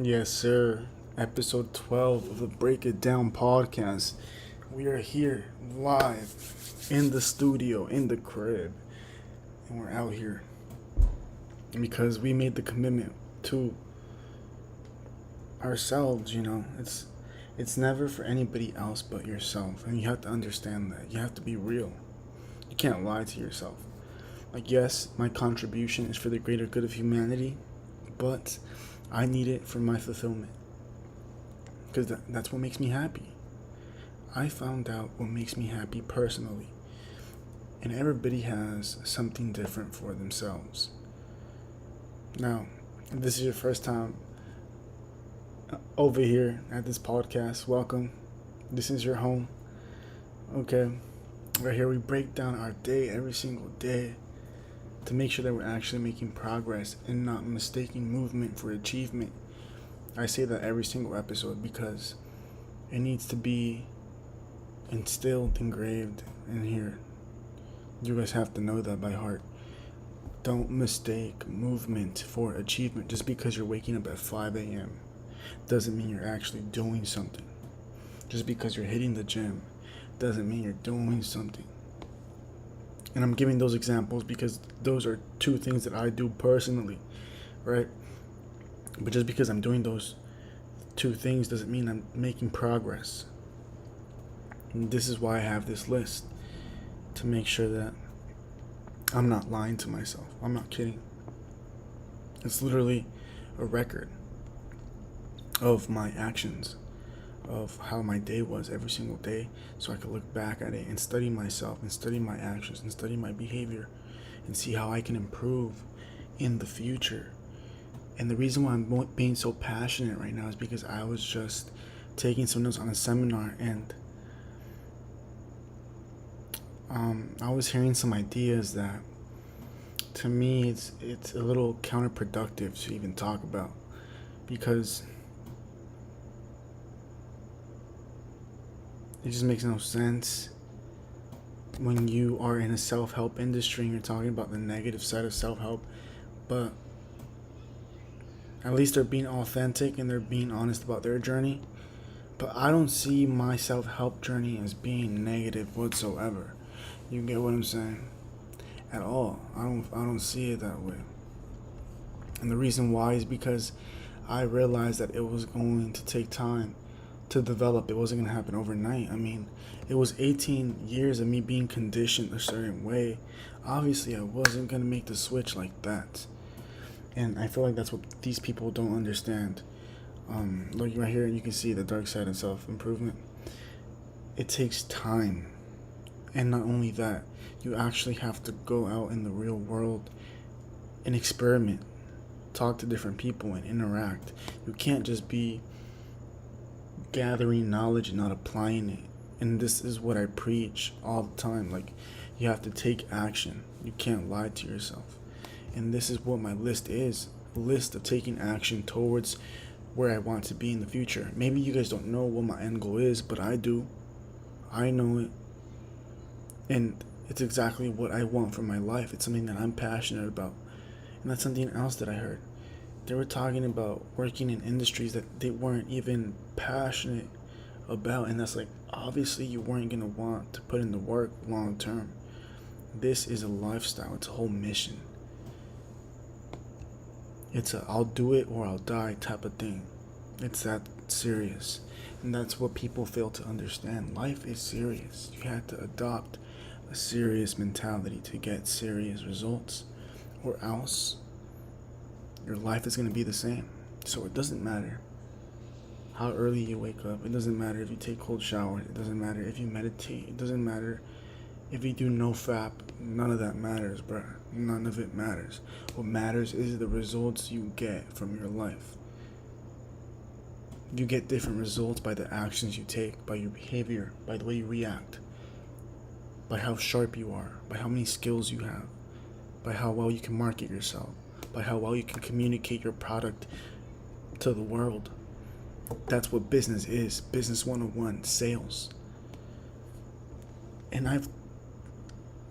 Yes, sir. Episode 12 of the Break It Down podcast. We are here live in the studio, in the crib, and we're out here because we made the commitment to ourselves, It's never for anybody else but yourself, and you have to understand that. You have to be real. You can't lie to yourself. Like, yes, my contribution is for the greater good of humanity, but I need it for my fulfillment because that's what makes me happy. I found out what makes me happy personally, and everybody has something different for themselves. Now, if this is your first time over here at this podcast, welcome. This is your home. Okay, right here we break down our day every single day to make sure that we're actually making progress and not mistaking movement for achievement. I say that every single episode because it needs to be instilled, engraved in here. You guys have to know that by heart. Don't mistake movement for achievement. Just because you're waking up at 5 a.m. doesn't mean you're actually doing something. Just because you're hitting the gym doesn't mean you're doing something. And I'm giving those examples because those are two things that I do personally, right? But just because I'm doing those two things doesn't mean I'm making progress. And this is why I have this list, to make sure that I'm not lying to myself. I'm not kidding. It's literally a record of my actions, of how my day was every single day, so I could look back at it and study myself and study my actions and study my behavior and see how I can improve in the future. And the reason why I'm being so passionate right now is because I was just taking some notes on a seminar, and I was hearing some ideas that, to me, it's a little counterproductive to even talk about, because it just makes no sense when you are in a self-help industry and you're talking about the negative side of self-help. But at least they're being authentic and they're being honest about their journey. But I don't see my self-help journey as being negative whatsoever. You get what I'm saying? At all. I don't see it that way. And the reason why is because I realized that it was going to take time to develop. It wasn't going to happen overnight. I mean, it was 18 years of me being conditioned a certain way. Obviously, I wasn't going to make the switch like that. And I feel like that's what these people don't understand. Like right here, you can see the dark side of self-improvement. It takes time. And not only that, you actually have to go out in the real world and experiment, talk to different people and interact. You can't just be gathering knowledge and not applying it. And this is what I preach all the time. Like, you have to take action. You can't lie to yourself. And this is what my list is. A list of taking action towards where I want to be in the future. Maybe you guys don't know what my end goal is, but I do. I know it. And it's exactly what I want for my life. It's something that I'm passionate about. And that's something else that I heard. They were talking about working in industries that they weren't even passionate about. And that's like, obviously you weren't going to want to put in the work long term. This is a lifestyle. It's a whole mission. It's a I'll do it or I'll die type of thing. It's that serious. And that's what people fail to understand. Life is serious. You have to adopt a serious mentality to get serious results, or else your life is going to be the same. So it doesn't matter how early you wake up. It doesn't matter if you take cold showers. It doesn't matter if you meditate. It doesn't matter if you do no fap. None of that matters, bruh. None of it matters. What matters is the results you get from your life. You get different results by the actions you take, by your behavior, by the way you react, by how sharp you are, by how many skills you have, by how well you can market yourself, by how well you can communicate your product to the world. That's what business is. Business 101, sales. And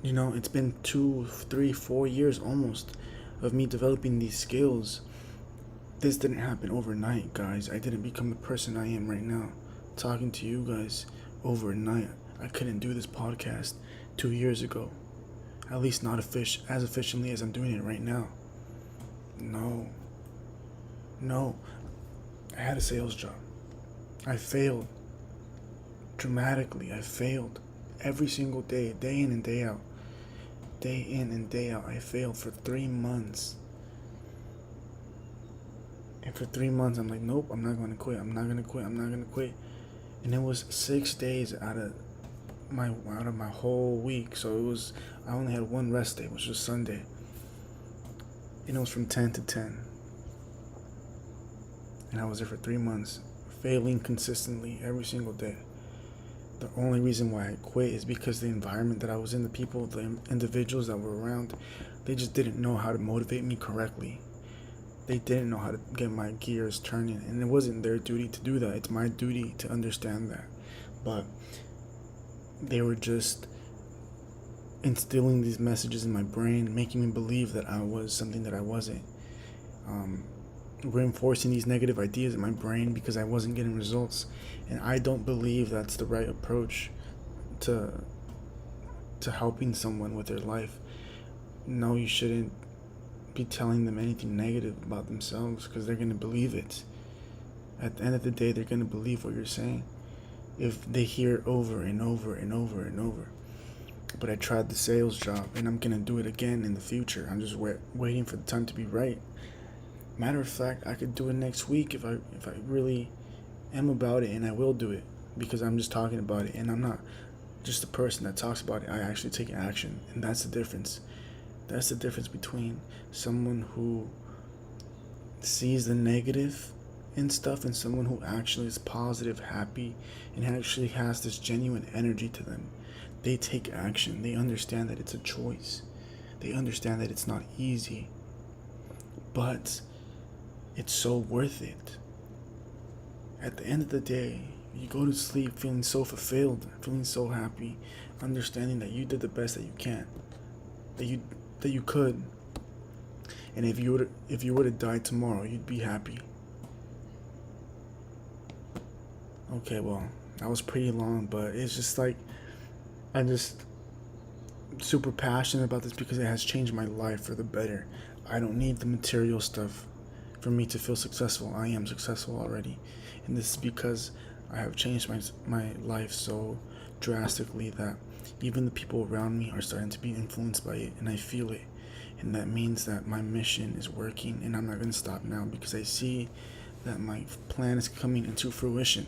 it's been 2, 3, 4 years almost of me developing these skills. This didn't happen overnight, guys. I didn't become the person I am right now, talking to you guys overnight. I couldn't do this podcast 2 years ago. At least not as efficiently as I'm doing it right now. No. No. I had a sales job. I failed. Dramatically, I failed. Every single day, day in and day out. Day in and day out, I failed for 3 months. And for 3 months, I'm like, nope, I'm not going to quit. I'm not going to quit. I'm not going to quit. And it was 6 days out of my whole week. So I only had one rest day, which was Sunday. And it was from 10 to 10. And I was there for 3 months, failing consistently every single day. The only reason why I quit is because the environment that I was in, the people, the individuals that were around, they just didn't know how to motivate me correctly. They didn't know how to get my gears turning, and it wasn't their duty to do that. It's my duty to understand that. But they were just instilling these messages in my brain, making me believe that I was something that I wasn't. Reinforcing these negative ideas in my brain because I wasn't getting results. And I don't believe that's the right approach to helping someone with their life. No, you shouldn't be telling them anything negative about themselves because they're going to believe it. At the end of the day, they're going to believe what you're saying if they hear it over and over and over and over. But I tried the sales job, and I'm going to do it again in the future. I'm just waiting for the time to be right. Matter of fact, I could do it next week if I really am about it, and I will do it because I'm just talking about it, and I'm not just a person that talks about it. I actually take action, and that's the difference. That's the difference between someone who sees the negative in stuff and someone who actually is positive, happy, and actually has this genuine energy to them. They take action. They understand that it's a choice. They understand that it's not easy, but it's so worth it. At the end of the day, you go to sleep feeling so fulfilled, feeling so happy, understanding that you did the best that you can, that you could. And if you were to die tomorrow, you'd be happy. Okay, well, that was pretty long, but it's just like I'm just super passionate about this because it has changed my life for the better. I don't need the material stuff for me to feel successful. I am successful already. And this is because I have changed my life so drastically that even the people around me are starting to be influenced by it, and I feel it. And that means that my mission is working, and I'm not going to stop now because I see that my plan is coming into fruition.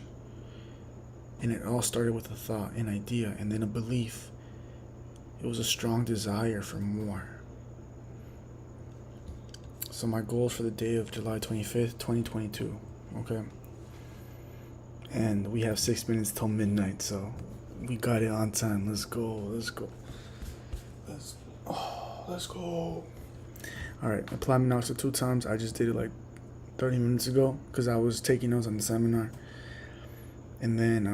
And it all started with a thought, an idea, and then a belief. It was a strong desire for more. So my goals for the day of July 25th, 2022, okay? And we have 6 minutes till midnight, so we got it on time. Let's go. Alright, I planned my notes 2 times. I just did it like 30 minutes ago because I was taking notes on the seminar. And then,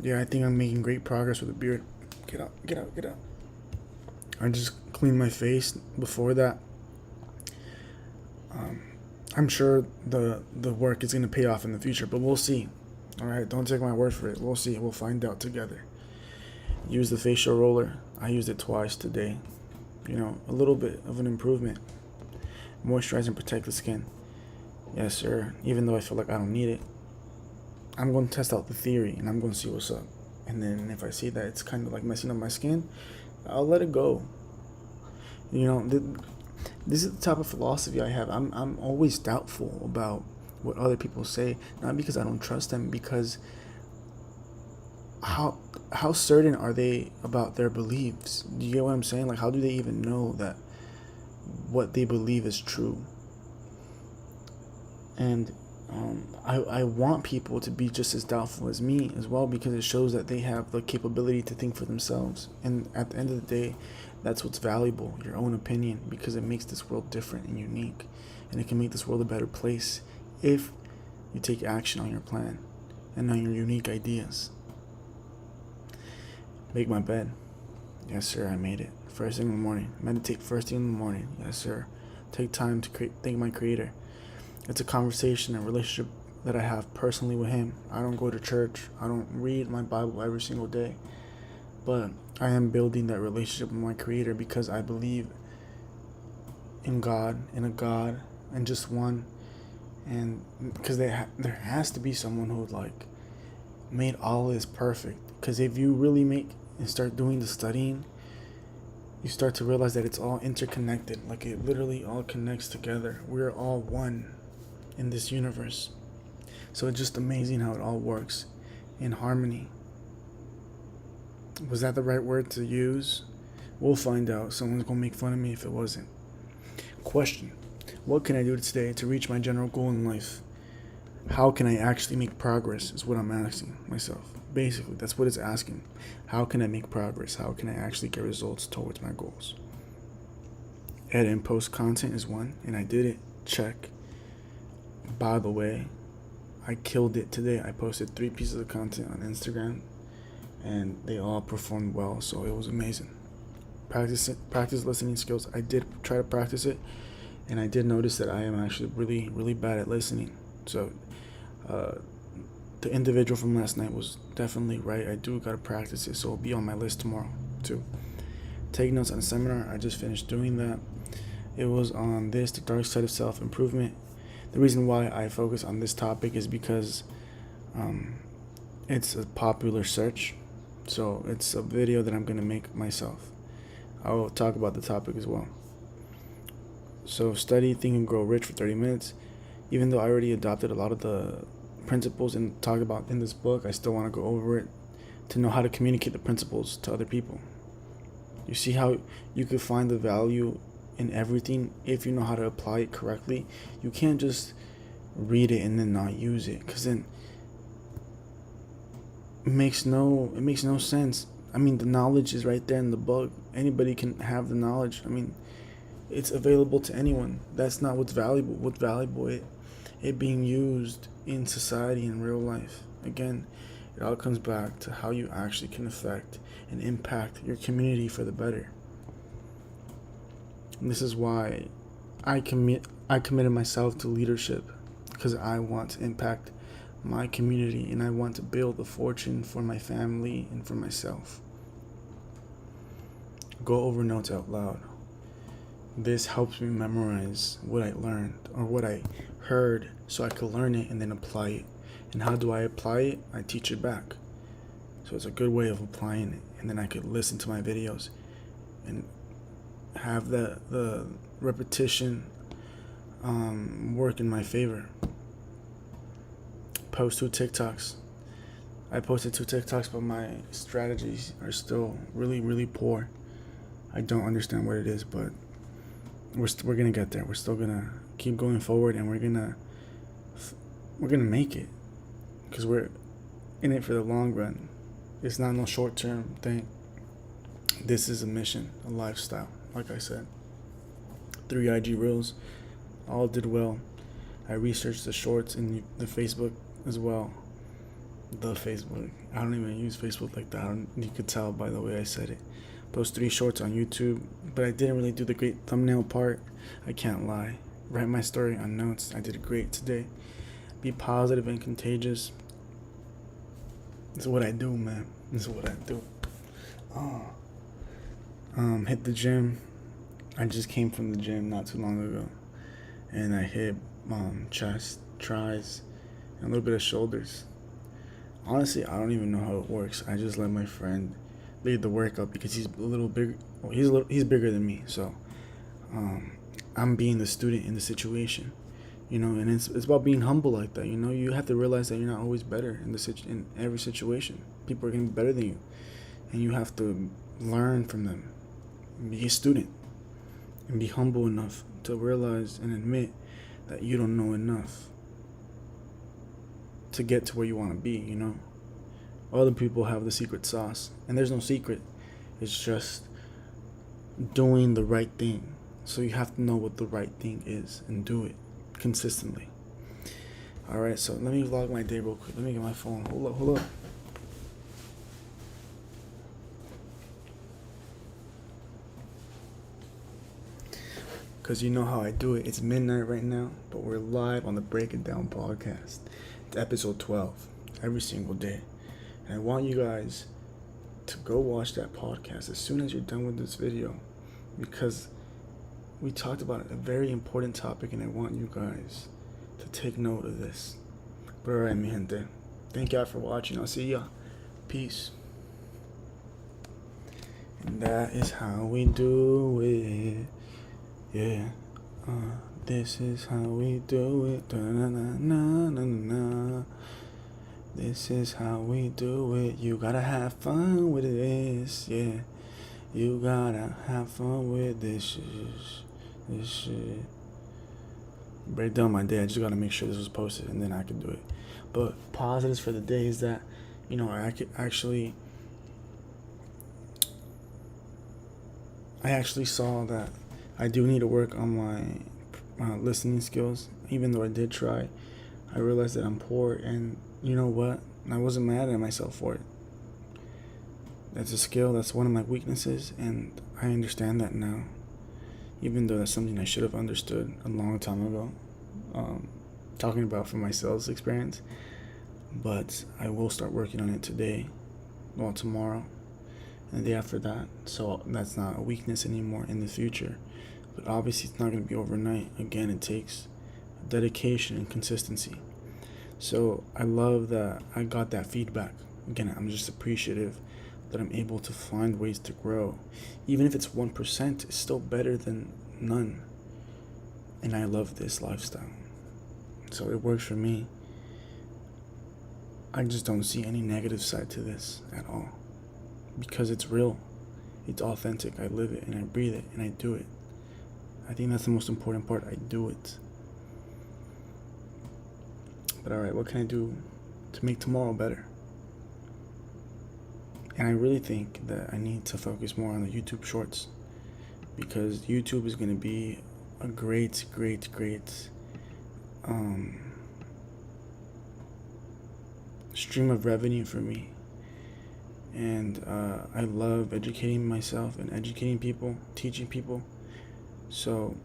I think I'm making great progress with the beard. Get out. I just cleaned my face before that. I'm sure the work is going to pay off in the future, but we'll see. Alright, don't take my word for it. We'll see. We'll find out together. Use the facial roller. I used it twice today. A little bit of an improvement. Moisturize and protect the skin. Yes, sir. Even though I feel like I don't need it. I'm going to test out the theory, and I'm going to see what's up. And then if I see that it's kind of like messing up my skin, I'll let it go. This is the type of philosophy I have. I'm always doubtful about what other people say, not because I don't trust them, because how certain are they about their beliefs? Do you get what I'm saying? Like, how do they even know that what they believe is true? And I want people to be just as doubtful as me as well, because it shows that they have the capability to think for themselves. And at the end of the day, that's what's valuable, your own opinion, because it makes this world different and unique. And it can make this world a better place if you take action on your plan and on your unique ideas. Make my bed. Yes, sir, I made it. First thing in the morning. Meditate first thing in the morning. Yes, sir. Take time to thank my creator. It's a conversation, a relationship that I have personally with Him. I don't go to church. I don't read my Bible every single day. But I am building that relationship with my Creator because I believe in God, in a God, and just one. And because there has to be someone who like made all this perfect. Because if you really make and start doing the studying, you start to realize that it's all interconnected. Like it literally all connects together. We're all one in this universe. So it's just amazing how it all works in harmony. Was that the right word to use? We'll find out. Someone's gonna make fun of me if it wasn't. Question: what can I do today to reach my general goal in life? How can I actually make progress is what I'm asking myself. Basically, that's what it's asking. How can I make progress? How can I actually get results towards my goals? Edit and post content is one, and I did it. Check. By the way, I killed it today. I posted 3 pieces of content on Instagram, and they all performed well, so it was amazing. Practice listening skills. I did try to practice it, and I did notice that I am actually really, really bad at listening. So, the individual from last night was definitely right. I do gotta practice it, so it'll be on my list tomorrow too. Take notes on a seminar. I just finished doing that. It was on the dark side of self-improvement. The reason why I focus on this topic is because it's a popular search. So it's a video that I'm going to make myself. I will talk about the topic as well. So study, think, and grow rich for 30 minutes. Even though I already adopted a lot of the principles and talked about in this book, I still want to go over it to know how to communicate the principles to other people. You see how you could find the value in everything if you know how to apply it correctly. You can't just read it and then not use it, because then it makes no sense. I mean, the knowledge is right there in the book. Anybody can have the knowledge. I mean, it's available to anyone. That's not what's valuable. What's valuable it being used in society in real life. Again, it all comes back to how you actually can affect and impact your community for the better. And this is why I committed myself to leadership, because I want to impact my community and I want to build a fortune for my family and for myself. Go over notes out loud. This helps me memorize what I learned or what I heard so I could learn it and then apply it. And how do I apply it? I teach it back. So it's a good way of applying it. And then I could listen to my videos and have the repetition work in my favor. Post 2 TikToks. I posted 2 TikToks, but my strategies are still really, really poor. I don't understand what it is, but we're gonna get there. We're still gonna keep going forward, and we're gonna make it, because we're in it for the long run. It's not no short-term thing. This is a mission, a lifestyle. Like I said, 3 IG reels, all did well. I researched the shorts in the Facebook as well. The Facebook. I don't even use Facebook like that. You could tell by the way I said it. Those 3 shorts on YouTube, but I didn't really do the great thumbnail part. I can't lie. Write my story on notes. I did great today. Be positive and contagious. This is what I do, man. This is what I do. Hit the gym. I just came from the gym not too long ago, and I hit chest, tries, and a little bit of shoulders. Honestly, I don't even know how it works. I just let my friend lead the workout because he's a little big. Well, he's bigger than me, so I'm being the student in the situation, And it's about being humble like that. You have to realize that you're not always better in every situation. People are gonna be better than you, and you have to learn from them. Be a student and be humble enough to realize and admit that you don't know enough to get to where you want to be. Other people have the secret sauce, and there's no secret. It's just doing the right thing. So you have to know what the right thing is and do it consistently. Alright, so let me vlog my day real quick. Let me get my phone. Hold up. Because you know how I do it. It's midnight right now, but we're live on the Break It Down podcast. It's episode 12, every single day. And I want you guys to go watch that podcast as soon as you're done with this video, because we talked about a very important topic and I want you guys to take note of this. But alright, mi gente. Thank y'all for watching. I'll see ya. Peace. And that is how we do it. Yeah. This is how we do it. Da-na-na-na-na-na. This is how we do it. You gotta have fun with this. Yeah. You gotta have fun with this shit. Break down my day. I just gotta make sure this was posted and then I can do it. But positives for the day is that, I actually saw that I do need to work on my listening skills. Even though I did try, I realized that I'm poor, and you know what? I wasn't mad at myself for it. That's a skill. That's one of my weaknesses, and I understand that now. Even though that's something I should have understood a long time ago. Talking about from my sales experience. But I will start working on it today, tomorrow, and the day after that. So that's not a weakness anymore in the future. But obviously it's not going to be overnight. Again, it takes dedication and consistency. So I love that I got that feedback. Again, I'm just appreciative that I'm able to find ways to grow. Even if it's 1%, it's still better than none. And I love this lifestyle. So it works for me. I just don't see any negative side to this at all. Because it's real. It's authentic. I live it and I breathe it and I do it. I think that's the most important part. I do it. But alright, what can I do to make tomorrow better? And I really think that I need to focus more on the YouTube shorts, because YouTube is going to be a great stream of revenue for me. And I love educating myself and educating people, teaching people. So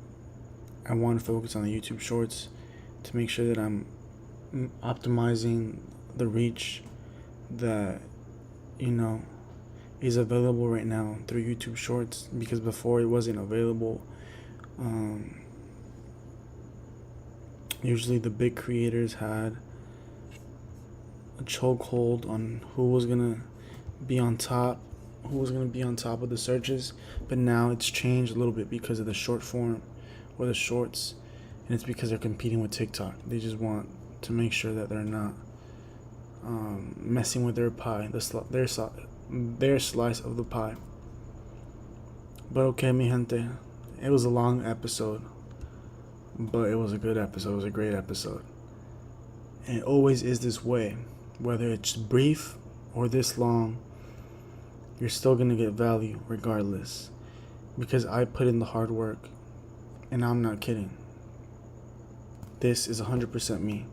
I want to focus on the YouTube shorts to make sure that I'm optimizing the reach that is available right now through YouTube shorts, because before it wasn't available. Usually the big creators had a chokehold on who was gonna be on top of the searches, but now it's changed a little bit because of the short form or the shorts, and it's because they're competing with TikTok. They just want to make sure that they're not messing with their pie, their slice of the pie. But okay, mi gente, it was a long episode, but it was a good episode. It was a great episode, and it always is this way. Whether it's brief or this long, you're still gonna get value regardless, because I put in the hard work, and I'm not kidding. This is 100% me.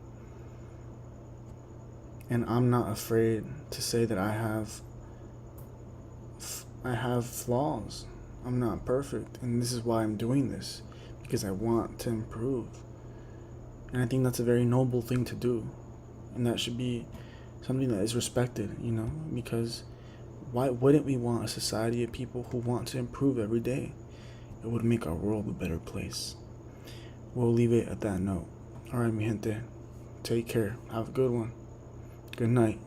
And I'm not afraid to say that I have flaws. I'm not perfect, and this is why I'm doing this, because I want to improve. And I think that's a very noble thing to do, and that should be something that is respected, because why wouldn't we want a society of people who want to improve every day? It would make our world a better place. We'll leave it at that note. Alright, mi gente, take care. Have a good one. Good night.